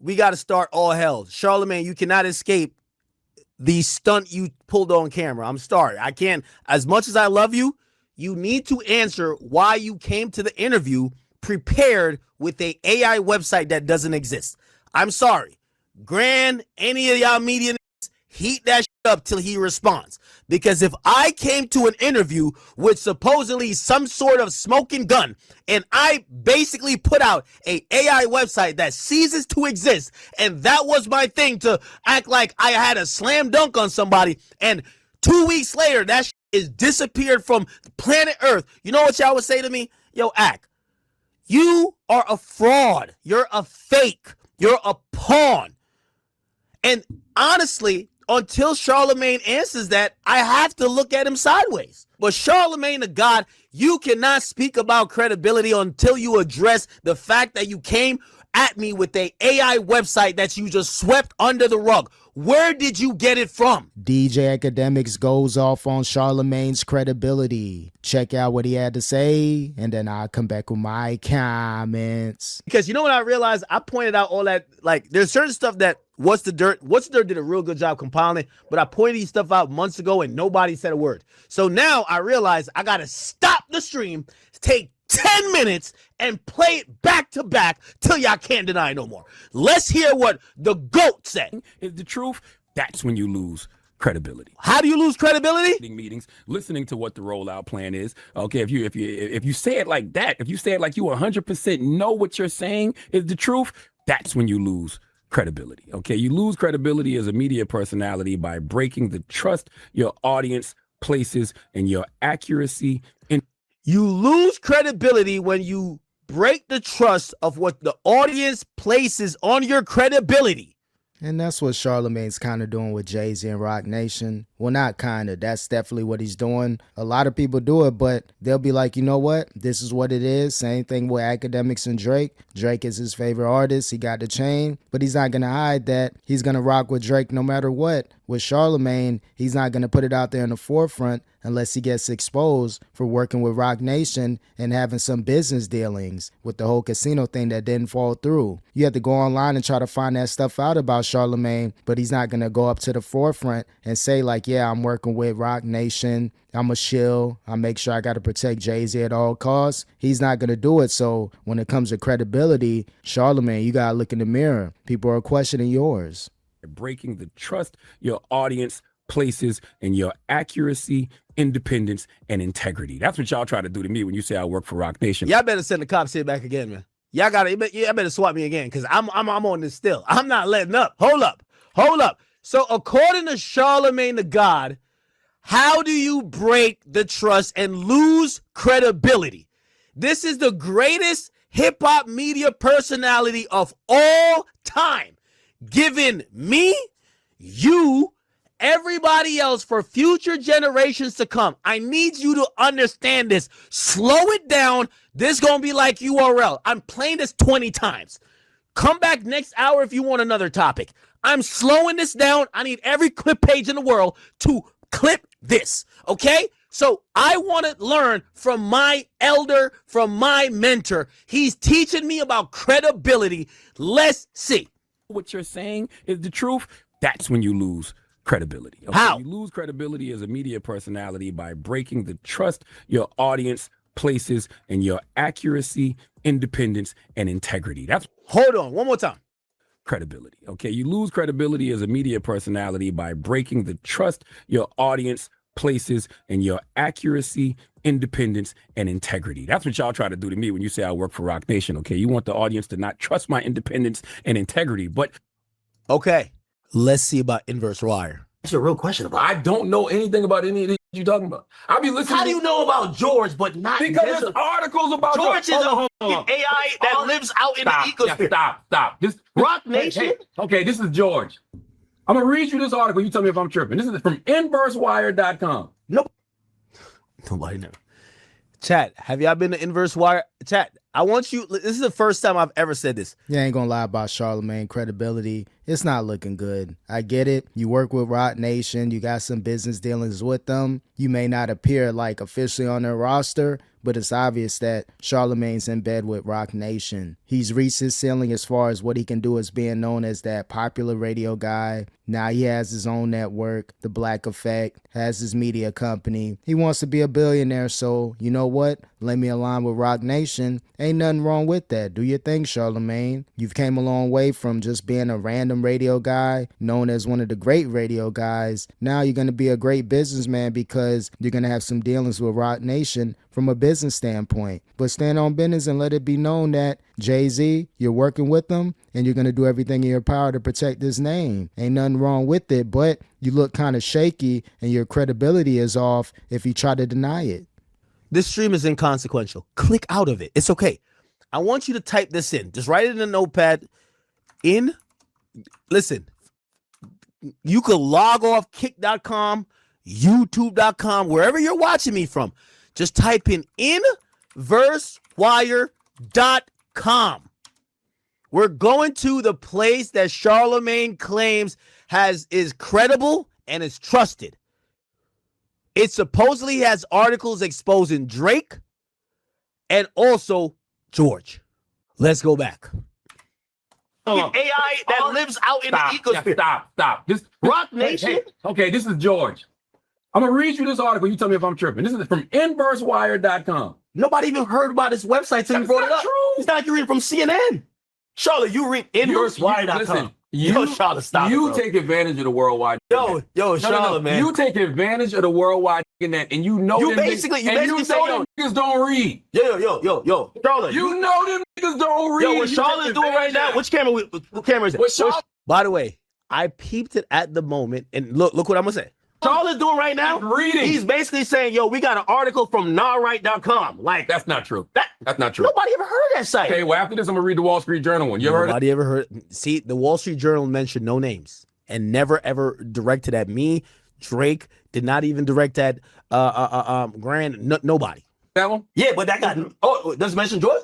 we got to start all hell. Charlamagne, you cannot escape the stunt you pulled on camera. I'm sorry. I can't. As much as I love you, you need to answer why you came to the interview prepared with a AI website that doesn't exist. I'm sorry. Grand, any of y'all media, heat that shit up till he responds. Because if I came to an interview with supposedly some sort of smoking gun and I basically put out a AI website that ceases to exist, and that was my thing to act like I had a slam dunk on somebody, and 2 weeks later that shit is disappeared from planet Earth, you know what y'all would say to me? Yo, Ak, you are a fraud. You're a fake. You're a pawn. And honestly, until Charlamagne answers that, I have to look at him sideways. But Charlamagne the God, you cannot speak about credibility until you address the fact that you came at me with a AI website that you just swept under the rug. Where did you get it from? DJ Akademiks goes off on Charlamagne's credibility. Check out what he had to say, and then I'll come back with my comments. Because you know what I realized? I pointed out all that, like, there's certain stuff that What's the Dirt did a real good job compiling it, but I pointed these stuff out months ago and nobody said a word. So now I realize I got to stop the stream, take 10 minutes, and play it back to back till y'all can't deny no more. Let's hear what the GOAT said. Is the truth, that's when you lose credibility. How do you lose credibility? Meetings, listening to what the rollout plan is. Okay, if you say it like that, if you say it like you 100% know what you're saying is the truth, that's when you lose credibility. Okay, you lose credibility as a media personality by breaking the trust your audience places in your accuracy. You lose credibility when you break the trust of what the audience places on your credibility. And that's what Charlamagne's kind of doing with Jay-Z and Roc Nation. Well, not kind of. That's definitely what he's doing. A lot of people do it, but they'll be like, you know what? This is what it is. Same thing with Akademiks and Drake. Drake is his favorite artist. He got the chain, but he's not going to hide that. He's going to rock with Drake no matter what. With Charlamagne, he's not going to put it out there in the forefront unless he gets exposed for working with Roc Nation and having some business dealings with the whole casino thing that didn't fall through. You have to go online and try to find that stuff out about Charlamagne, but he's not going to go up to the forefront and say like, yeah, I'm working with Roc Nation. I'm a shill. I make sure I got to protect Jay-Z at all costs. He's not going to do it. So when it comes to credibility, Charlamagne, you got to look in the mirror. People are questioning yours. Breaking the trust your audience places in your accuracy, independence, and integrity. That's what y'all try to do to me when you say I work for Roc Nation. Y'all better send the cops here back again, man. Y'all better swap me again, because I'm on this still. I'm not letting up. Hold up. So according to Charlamagne the God, how do you break the trust and lose credibility? This is the greatest hip-hop media personality of all time, giving me, you, everybody else for future generations to come. I need you to understand this. Slow it down. This gonna be like URL. I'm playing this 20 times. Come back next hour if you want another topic. I'm slowing this down. I need every clip page in the world to clip this, okay? So I want to learn from my elder, from my mentor. He's teaching me about credibility. Let's see. What you're saying is the truth, that's when you lose credibility. Okay? How? You lose credibility as a media personality by breaking the trust your audience places in your accuracy, independence, and integrity. That's Hold on, one more time. Credibility. Okay, you lose credibility as a media personality by breaking the trust your audience places in your accuracy, independence, and integrity. That's what y'all try to do to me when you say I work for Roc Nation. Okay, you want the audience to not trust my independence and integrity, but okay, let's see about inverse wire. That's a real question about. I don't know anything about any of this you talking about. I'll be listening. How do you know about George, but not Because there's articles about George is a AI that lives out in the ecosystem. Stop. This Roc Nation. Hey, okay, this is George. I'm gonna read you this article. You tell me if I'm tripping. This is from inversewire.com. Nope. Nobody never. Chat, have y'all been to Inverse Wire? Chat, I want you, this is the first time I've ever said this. You ain't gonna lie about Charlamagne credibility. it's not looking good. I get it. You work with Roc Nation. You got some business dealings with them. You may not appear like officially on their roster, but it's obvious that Charlamagne's in bed with Roc Nation. He's reached his ceiling as far as what he can do as being known as that popular radio guy. Now he has his own network, The Black Effect, has his media company. He wants to be a billionaire, so you know what? Let me align with Roc Nation. Ain't nothing wrong with that. Do your thing, Charlamagne. You've came a long way from just being a random radio guy, known as one of the great radio guys. Now you're going to be a great businessman because you're going to have some dealings with Roc Nation from a business standpoint. But stand on business and let it be known that Jay-Z, you're working with them and you're going to do everything in your power to protect his name. Ain't nothing wrong with it, but you look kind of shaky and your credibility is off if you try to deny it. This stream is inconsequential. Click out of it. It's okay. I want you to type this in. Just write it in a notepad. Listen, you could log off kick.com, youtube.com, wherever you're watching me from. Just type in inversewire.com. We're going to the place that Charlamagne claims is credible and is trusted. It supposedly has articles exposing Drake and also George. Let's go back. AI that lives out in the ecosphere. Stop. This Roc Nation. Hey, okay, this is George. I'm gonna read you this article. You tell me if I'm tripping. This is from inversewire.com. Nobody even heard about this website until you brought it up. True. It's not like you read from CNN. Charlotte, you read inversewire.com. Listen, Yo, Charlotte, stop it, bro. take advantage of the worldwide. Yo, Charlotte, man. You take advantage of the worldwide internet, and you know You them basically niggas, say, yo. niggas don't read. Yo, Charlotte. You know them niggas don't read. Yo, what You Charlotte's take doing right advantage now? of Which camera? What camera is it? What Charlotte By the way, I peeped it at the moment, and look what I'm gonna say. Charlotte's doing right now? reading? He's basically saying, yo, we got an article from wright.com. Like, That's not true. That's not true. nobody ever heard of that site. Okay, well, after this, I'm gonna read the Wall Street Journal one. You ever heard of Nobody ever heard. See, the Wall Street Journal mentioned no names and never ever directed at me. Drake did not even direct at nobody. that one? Yeah, but that got, it doesn't mention George?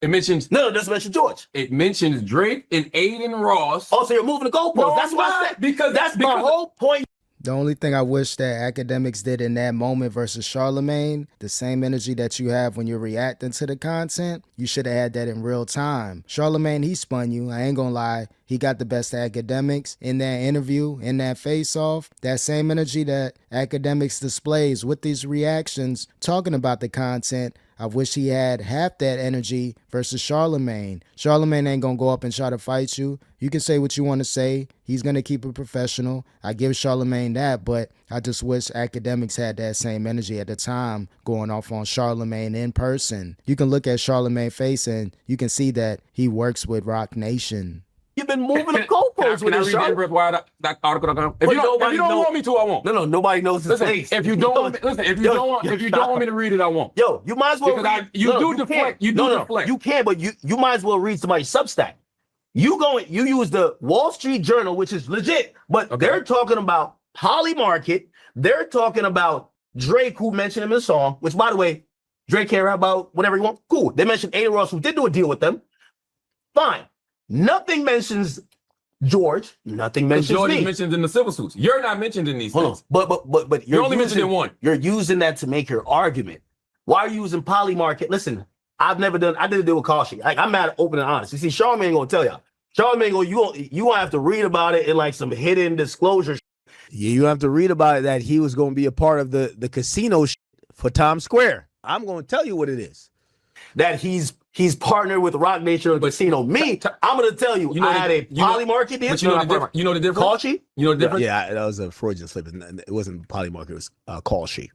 It mentions No, it doesn't mention George. Drake and Aiden Ross. Oh, so you're moving the goalposts. No, That's I'm what I not, said. because- That's my because- whole point. The only thing I wish that Akademiks did in that moment versus Charlamagne, the same energy that you have when you're reacting to the content, you should have had that in real time. Charlamagne, he spun you. I ain't gonna lie. He got the best of Akademiks in that interview, in that face-off. That same energy that Akademiks displays with these reactions, talking about the content, I wish he had half that energy versus Charlamagne. Charlamagne ain't gonna go up and try to fight you. You can say what you want to say. He's gonna keep it professional. I give Charlamagne that, but I just wish Akademiks had that same energy at the time going off on Charlamagne in person. You can look at Charlamagne's face and you can see that he works with Roc Nation. You've been moving the goalposts with Can I this, read Charlotte. that article? If But you nobody don't knows- want me to, I won't. No, nobody knows his Listen, face. if you don't want me to read it, I won't. Yo, you might as well Because read. you do can't. deflect. You No, deflect. You can, but you might as well read somebody's Substack. You use the Wall Street Journal, which is legit, but they're talking about Poly Market. They're talking about Drake, who mentioned him in the song, which, by the way, Drake can rap about whatever he wants. Cool. They mentioned Aiden Ross, who did do a deal with them. Fine. Nothing mentions George. Nothing mentions George me. is mentioned in the civil suits. You're not mentioned in these Hold on. things. But You're only mentioned in one. You're using that to make your argument. Why are you using Poly Market? Listen, I did a deal with Kashi. Like, I'm mad, open and honest. You see, Charlamagne ain't gonna tell y'all. Charlamagne, you gonna have to read about it in like some hidden disclosure. Yeah, you have to read about it that he was going to be a part of the casino for Times Square. I'm going to tell you what it is. That he's partnered with Roc Nation or casino. Me, I'm gonna tell you, I had a Poly Market deal. But you know the difference? Kashi? You know the difference? Yeah, that was a Freudian slip. It wasn't Polymarket. It was Call She.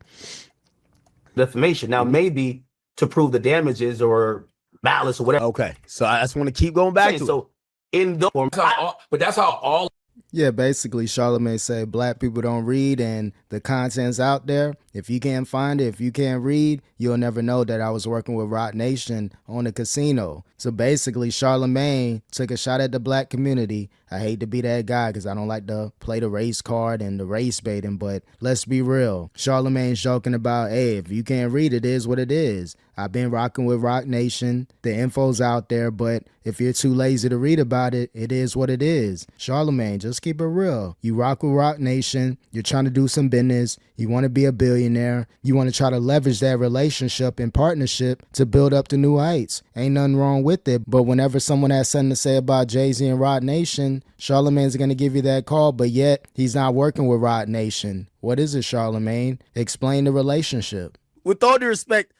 Defamation. Now, maybe to prove the damages or malice or whatever. Okay, so I just want to keep going back to it. So in the But that's how all. Yeah, basically, Charlamagne say black people don't read and the content's out there. If you can't find it, if you can't read, you'll never know that I was working with Roc Nation on a casino. So basically, Charlamagne took a shot at the black community. I hate to be that guy because I don't like to play the race card and the race baiting, but let's be real. Charlamagne's joking about, hey, if you can't read, it is what it is. I've been rocking with Roc Nation. The info's out there, but if you're too lazy to read about it, it is what it is. Charlamagne, just keep it real. You rock with Roc Nation. You're trying to do some business. You want to be a billionaire. You want to try to leverage that relationship and partnership to build up to new heights. Ain't nothing wrong with it. But whenever someone has something to say about Jay-Z and Roc Nation, Charlamagne's going to give you that call, but yet he's not working with Roc Nation. What is it, Charlamagne? Explain the relationship. With all due respect,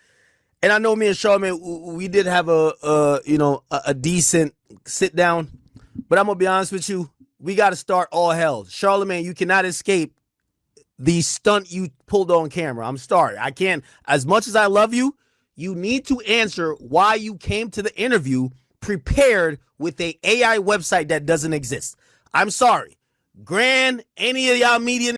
and I know me and Charlamagne, we did have a decent sit down, but I'm gonna be honest with you, we got to start all hell. Charlamagne, you cannot escape the stunt you pulled on camera. I'm sorry, I can't. As much as I love you, you need to answer why you came to the interview prepared with a AI website that doesn't exist. I'm sorry. Grand, any of y'all media,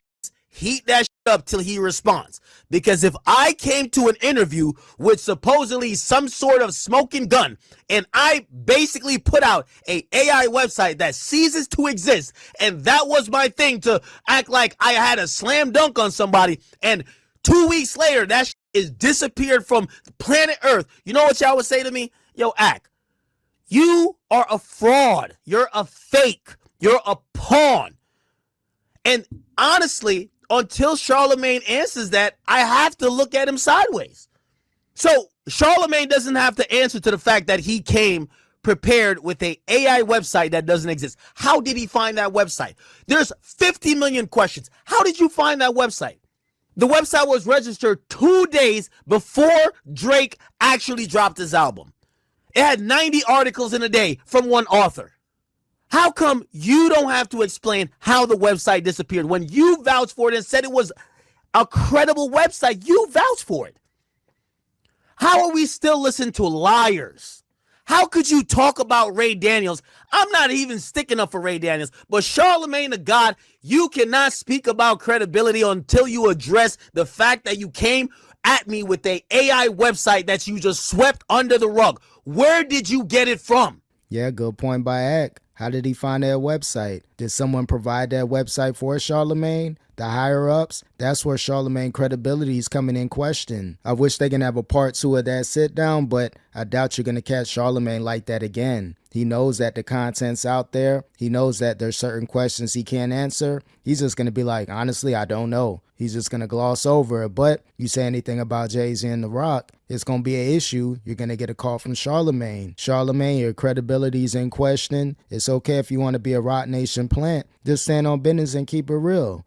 heat that shit up till he responds. Because if I came to an interview with supposedly some sort of smoking gun and I basically put out a AI website that ceases to exist, and that was my thing to act like I had a slam dunk on somebody, and 2 weeks later that shit is disappeared from planet Earth, you know what y'all would say to me? Yo, Ak, you are a fraud. You're a fake. You're a pawn. And honestly, until Charlamagne answers that, I have to look at him sideways. So Charlamagne doesn't have to answer to the fact that he came prepared with a AI website that doesn't exist. How did he find that website? There's 50 million questions. How did you find that website? The website was registered 2 days before Drake actually dropped his album. It had 90 articles in a day from one author. How come you don't have to explain how the website disappeared when you vouched for it and said it was a credible website? You vouched for it. How are we still listening to liars? How could you talk about Ray Daniels? I'm not even sticking up for Ray Daniels, but Charlamagne the God, you cannot speak about credibility until you address the fact that you came at me with a AI website that you just swept under the rug. Where did you get it from? Yeah, good point by Ak. How did he find that website? Did someone provide that website for Charlamagne? The higher ups? That's where Charlamagne credibility is coming in question. I wish they can have a part 2 of that sit down, but I doubt you're going to catch Charlamagne like that again. He knows that the content's out there. He knows that there's certain questions he can't answer. He's just going to be like, honestly, I don't know. He's just going to gloss over it. But you say anything about Jay-Z and The Roc, it's going to be an issue. You're going to get a call from Charlamagne. Charlamagne, your credibility's in question. It's okay if you want to be a Roc Nation plant. Just stand on business and keep it real.